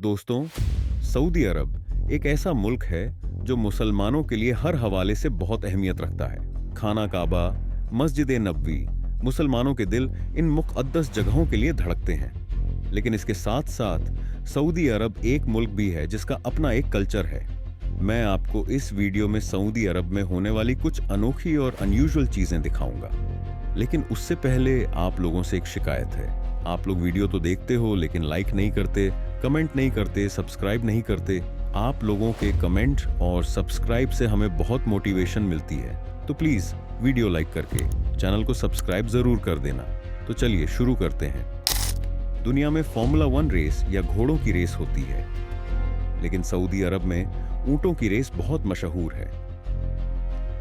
दोस्तों, सऊदी अरब एक ऐसा मुल्क है जो मुसलमानों के लिए हर हवाले से बहुत अहमियत रखता है। खाना काबा, मस्जिद नबवी, मुसलमानों के दिल इन मुक़द्दस जगहों के लिए धड़कते हैं। लेकिन इसके साथ साथ सऊदी अरब एक मुल्क भी है जिसका अपना एक कल्चर है। मैं आपको इस वीडियो में सऊदी अरब में होने वाली कुछ अनोखी और अनयूजुअल चीजें दिखाऊंगा। लेकिन उससे पहले आप लोगों से एक शिकायत है। आप लोग वीडियो तो देखते हो लेकिन लाइक नहीं करते, कमेंट नहीं करते, सब्सक्राइब नहीं करते। आप लोगों के कमेंट और सब्सक्राइब से हमें बहुत मोटिवेशन मिलती है। तो प्लीज वीडियो लाइक करके चैनल को सब्सक्राइब जरूर कर देना। तो चलिए शुरू करते हैं। दुनिया में फॉर्मूला 1 रेस या घोड़ों की रेस होती है, लेकिन सऊदी अरब में ऊंटों की रेस बहुत मशहूर है।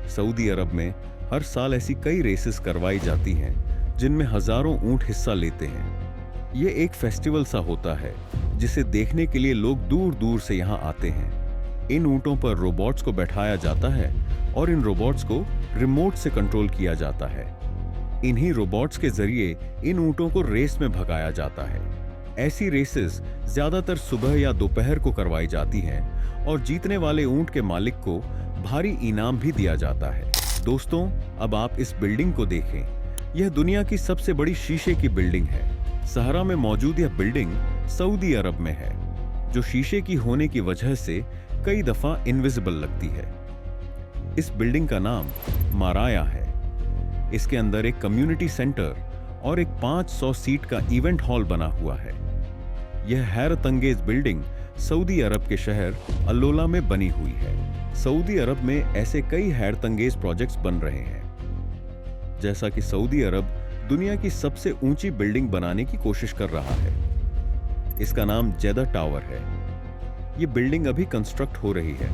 सऊदी अरब में हर साल ऐसी कई रेसेस करवाई जाती हैं जिनमें हजारों ऊंट हिस्सा लेते हैं। ये एक फेस्टिवल सा होता है जिसे देखने के लिए लोग दूर दूर से यहाँ आते हैं। इन ऊंटों पर रोबोट्स को बैठाया जाता है और इन रोबोट्स को रिमोट से कंट्रोल किया जाता है। इन्हीं रोबोट्स के जरिए इन ऊंटों को रेस में भगाया जाता है। ऐसी रेसेस ज्यादातर सुबह या दोपहर को करवाई जाती हैं और जीतने वाले ऊंट के मालिक को भारी इनाम भी दिया जाता है। दोस्तों, अब आप इस बिल्डिंग को देखें। यह दुनिया की सबसे बड़ी शीशे की बिल्डिंग है। सहरा में मौजूद यह बिल्डिंग सऊदी अरब में है, जो शीशे की होने की वजह से कई दफा इनविजिबल लगती है। इस बिल्डिंग का नाम माराया है। इसके अंदर एक कम्युनिटी सेंटर और एक 500 सीट का इवेंट हॉल बना हुआ है। यह हैरत अंगेज बिल्डिंग सऊदी अरब के शहर अल्लोला में बनी हुई है। सऊदी अरब में ऐसे कई हैरत अंगेज प्रोजेक्ट्स बन रहे हैं। जैसा कि सऊदी अरब दुनिया की सबसे ऊंची बिल्डिंग बनाने की कोशिश कर रहा है। इसका नाम जेदा टावर है। यह बिल्डिंग अभी कंस्ट्रक्ट हो रही है।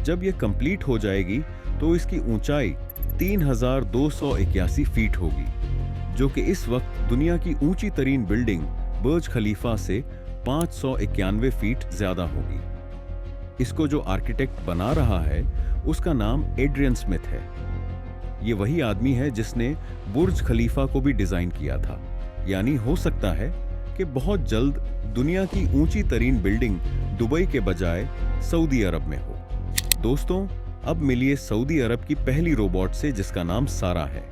जब यह कंप्लीट हो जाएगी तो इसकी ऊंचाई 3281 फीट होगी, जो कि इस वक्त दुनिया की ऊंची तरीन बिल्डिंग बुर्ज खलीफा से 591 फीट ज्यादा होगी। इसको जो आर्किटेक्ट बना रहा है उसका नाम एड्रियन स्मिथ है। ये वही आदमी है जिसने बुर्ज खलीफा को भी डिजाइन किया था। यानी हो सकता है कि बहुत जल्द दुनिया की ऊंची तरीन बिल्डिंग दुबई के बजाय सऊदी अरब में हो। दोस्तों, अब मिलिए सऊदी अरब की पहली रोबोट से जिसका नाम सारा है।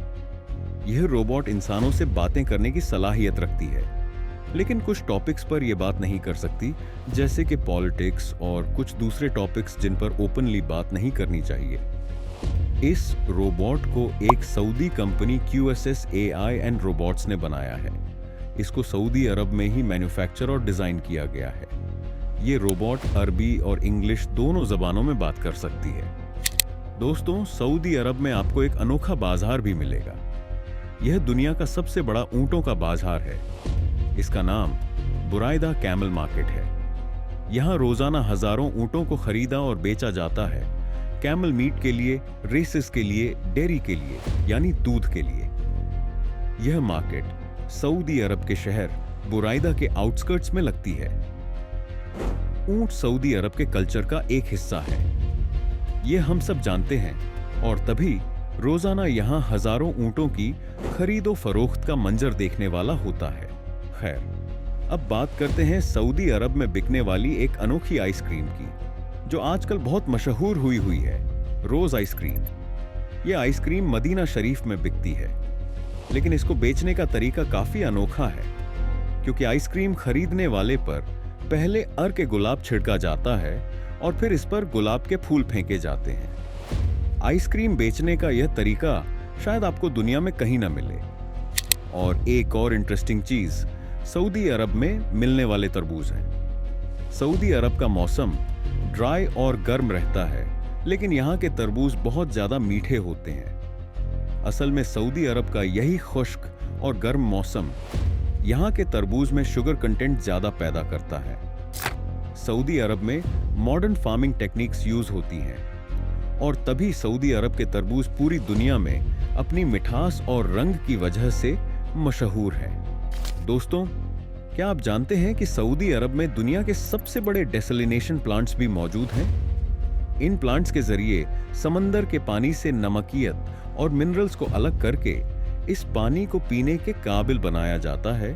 यह रोबोट इंसानों से बातें करने की सलाहियत रखती है, लेकिन कुछ टॉपिक्स पर यह बात नहीं कर सकती, जैसे कि पॉलिटिक्स और कुछ दूसरे टॉपिक्स जिन पर ओपनली बात नहीं करनी चाहिए। इस रोबोट को एक Saudi company QSS AI and robots ने बनाया है। इसको सऊदी अरब में ही मैन्युफैक्चर और डिजाइन किया गया है। ये रोबोट अरबी और इंग्लिश दोनों जबानों में बात कर सकती है। दोस्तों, सऊदी अरब में आपको एक अनोखा बाजार भी मिलेगा। यह दुनिया का सबसे बड़ा ऊंटों का बाजार है। इसका नाम बुराइदा कैमल मार्केट है। यहाँ रोजाना हजारों ऊंटों को खरीदा और बेचा जाता है, कैमल मीट के लिए, रेसेस के लिए, डेयरी के लिए यानी दूध के लिए। यह मार्केट सऊदी अरब के शहर बुराइदा के आउटस्कर्ट्स में लगती है। ऊंट सऊदी अरब के कल्चर का एक हिस्सा है, यह हम सब जानते हैं, और तभी रोजाना यहाँ हजारों ऊंटों की खरीदो फरोख्त का मंजर देखने वाला होता है। खैर, अब बात करते हैं सऊदी अरब में बिकने वाली एक अनोखी आइसक्रीम की, जो आजकल बहुत मशहूर हुई है, रोज आइसक्रीम। यह आइसक्रीम मदीना शरीफ में बिकती है, लेकिन इसको बेचने का तरीका काफी अनोखा है, क्योंकि आइसक्रीम खरीदने वाले पर पहले अर के गुलाब छिड़का जाता है और फिर इस पर गुलाब के फूल फेंके जाते हैं। आइसक्रीम बेचने का यह तरीका शायद आपको दुनिया में कहीं ना मिले। और एक और इंटरेस्टिंग चीज, सऊदी अरब में मिलने वाले तरबूज हैं। सऊदी अरब का मौसम ड्राई और गर्म रहता है, लेकिन यहाँ के तरबूज बहुत ज्यादा मीठे होते हैं। असल में सऊदी अरब का यही खुश्क और गर्म मौसम यहाँ के तरबूज में शुगर कंटेंट ज्यादा पैदा करता है। सऊदी अरब में मॉडर्न फार्मिंग टेक्निक्स यूज होती हैं, और तभी सऊदी अरब के तरबूज पूरी दुनिया में अपनी मिठास और रंग की वजह से मशहूर हैं। दोस्तों, क्या आप जानते हैं कि सऊदी अरब में दुनिया के सबसे बड़े डेसलिनेशन प्लांट्स भी मौजूद हैं? इन प्लांट्स के जरिए समंदर के पानी से नमकियत और मिनरल्स को अलग करके इस पानी को पीने के काबिल बनाया जाता है,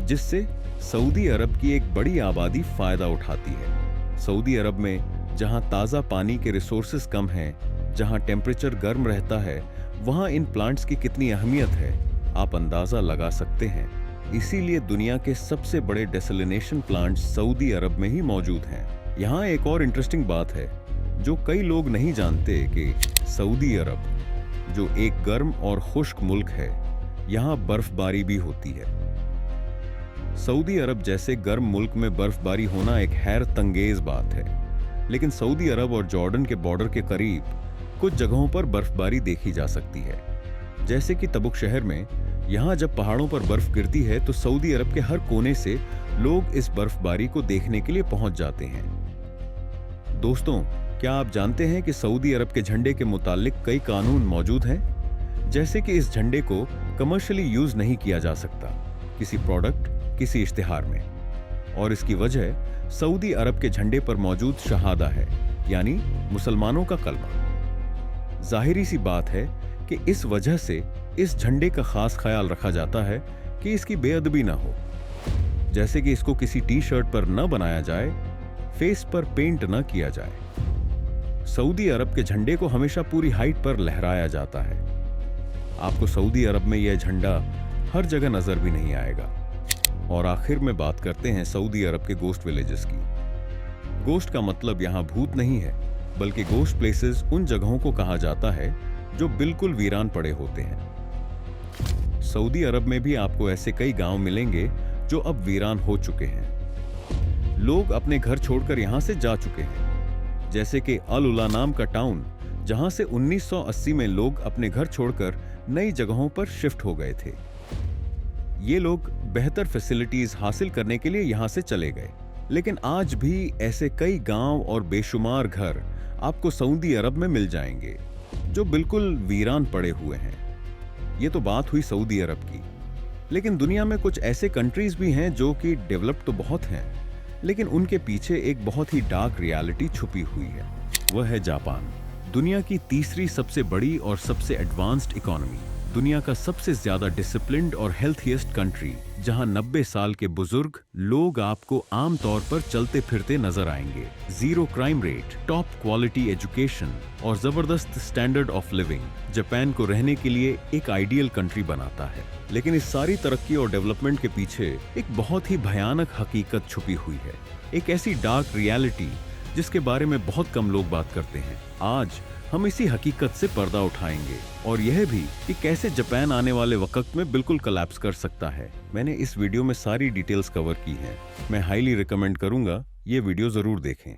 जिससे सऊदी अरब की एक बड़ी आबादी फायदा उठाती है। सऊदी अरब में जहां ताज़ा पानी के रिसोर्सेज कम हैं, जहां टेम्परेचर गर्म रहता है, वहां इन प्लांट्स की कितनी अहमियत है आप अंदाज़ा लगा सकते हैं। इसीलिए दुनिया के सबसे बड़े डेसलिनेशन प्लांट्स सऊदी अरब में ही मौजूद हैं। यहाँ एक और इंटरेस्टिंग बात है जो कई लोग नहीं जानते कि सऊदी अरब, जो एक गर्म और खुश्क मुल्क है, यहाँ बर्फबारी भी होती है। सऊदी अरब जैसे गर्म मुल्क में बर्फबारी होना एक हैरत अंगेज बात है, लेकिन सऊदी अरब और जॉर्डन के बॉर्डर के करीब कुछ जगहों पर बर्फबारी देखी जा सकती है। जैसे कि तबुक शहर में, यहाँ जब पहाड़ों पर बर्फ गिरती है तो सऊदी अरब के हर कोने से लोग इस बर्फबारी को देखने के लिए पहुंच जाते हैं। दोस्तों, क्या आप जानते हैं कि सऊदी अरब के झंडे के मुतालिक कई कानून मौजूद हैं? जैसे कि इस झंडे को कमर्शियली यूज नहीं किया जा सकता किसी प्रोडक्ट, किसी इश्तिहार में। और इसकी वजह सऊदी अरब के झंडे पर मौजूद शहादा है, यानी मुसलमानों का कलमा। जाहिरी सी बात है कि इस वजह से इस झंडे का खास ख्याल रखा जाता है कि इसकी बेअदबी ना हो। जैसे कि इसको किसी टी शर्ट पर न बनाया जाए, फेस पर पेंट न किया जाए। सऊदी अरब के झंडे को हमेशा पूरी हाइट पर लहराया जाता है। आपको सऊदी अरब में यह झंडा हर जगह नजर भी नहीं आएगा। और आखिर में बात करते हैं सऊदी अरब के गोस्ट विलेजेस की। गोस्ट का मतलब यहाँ भूत नहीं है, बल्कि गोस्ट प्लेसेस उन जगहों को कहा जाता है जो बिल्कुल वीरान पड़े होते हैं। सऊदी अरब में भी आपको ऐसे कई गांव मिलेंगे जो अब वीरान हो चुके हैं। लोग अपने घर छोड़कर यहां से जा चुके हैं। जैसे कि अल उला नाम का टाउन, जहां से 1980 में लोग अपने घर छोड़कर नई जगहों पर शिफ्ट हो गए थे। ये लोग बेहतर फैसिलिटीज हासिल करने के लिए यहां से चले गए। लेकिन आज भी ऐसे कई गांव और बेशुमार घर आपको सऊदी अरब में मिल जाएंगे जो बिल्कुल वीरान पड़े हुए हैं। ये तो बात हुई सऊदी अरब की, लेकिन दुनिया में कुछ ऐसे कंट्रीज भी हैं जो कि डेवलप तो बहुत हैं, लेकिन उनके पीछे एक बहुत ही डार्क रियलिटी छुपी हुई है। वह है जापान, दुनिया की तीसरी सबसे बड़ी और सबसे एडवांस्ड इकोनॉमी, दुनिया का सबसे ज्यादा डिसिप्लिन्ड और हेल्थीएस्ट कंट्री, जहां 90 साल के बुजुर्ग लोग आपको आमतौर पर चलते फिरते नजर आएंगे। Zero crime rate, top quality education और जबरदस्त स्टैंडर्ड ऑफ लिविंग जापान को रहने के लिए एक आइडियल कंट्री बनाता है। लेकिन इस सारी तरक्की और डेवलपमेंट के पीछे एक बहुत ही भयानक हकीकत छुपी हुई है, एक ऐसी डार्क रियलिटी जिसके बारे में बहुत कम लोग बात करते हैं। आज हम इसी हकीकत से पर्दा उठाएंगे और यह भी कि कैसे जापान आने वाले वक्त में बिल्कुल कोलैप्स कर सकता है। मैंने इस वीडियो में सारी डिटेल्स कवर की हैं। मैं हाईली रिकमेंड करूंगा ये वीडियो जरूर देखें।